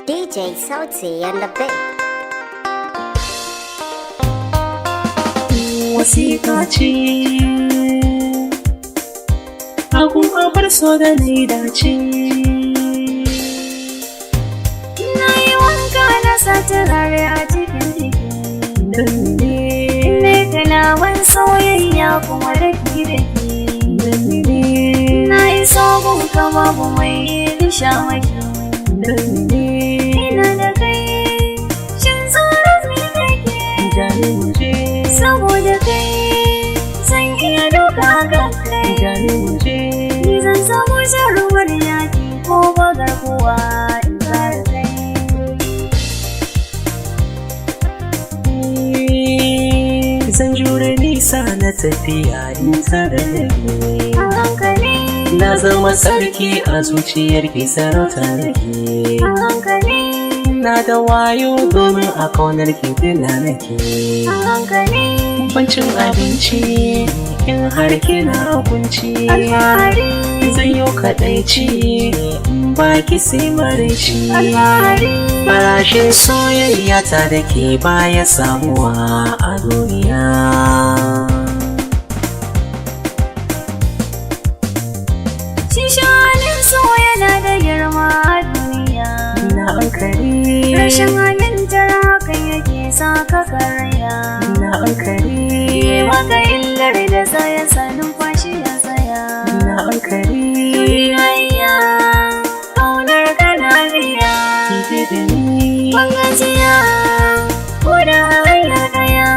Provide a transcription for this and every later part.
DJ Sauti and the beat. Wasiqa ce akun abar so da ni dace. Na yi wanka na sa turare a cikin jiki, ne kalawan soyayya kuma daki-daki. Na yi sogun ka babu mai shamaki, ina da kai shin tsoron me kake? Saboda kai zan iya doka ga kai, ni zan samu sharuwar yaki ko bagar kuwa in kare kai. Zan jure nisa na tafiya in tare da ke. A hankali, Na zama sarki a zuciyar ki, sarauta nake. a hankali, Na da wayo domin a kaunar ki tuna nake. a hankali, Bancin abinci in har kina kunci, alfahari, zan yi kaɗaici in baki sai maraici. alfahari. Farashin soyayya ta da ke baya samuwa a duniya. Shi shanin so yana da girma a duniya, Na ankari, rashin halittar hakan yake sa ka karya. na ankari, Maka illar da zaya sa numfashi ya tsaya. na ankari. Soyayya, ƙaunar ka na biya. Ki da ni, Ban gajiya, ko da hanya ɗaya.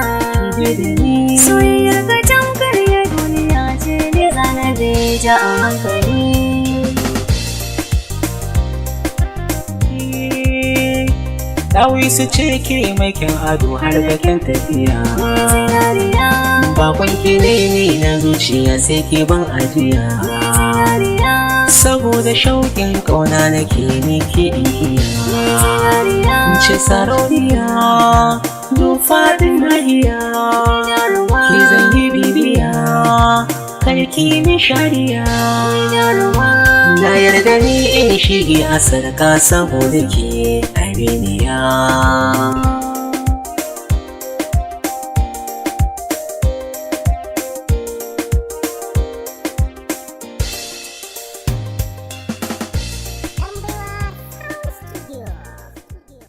ki da ni. Soyayyar ka tamkar ya duniya ce, ne zana beja a hankali. Dawisu ce ke makin ado har bakin tafiya. Zinariya, Bakon ki ne na zuciya sai ke ban ajiya. zinariya, Saboda shauƙin ƙauna nake miki iya. zinariya. Ce sarauniya duk faɗin nahiya, Jaruwa, ki zan yi bibiya karki mi shariya. jaruwa. Na yarda ni in shige a sarka saboda ke abiniya.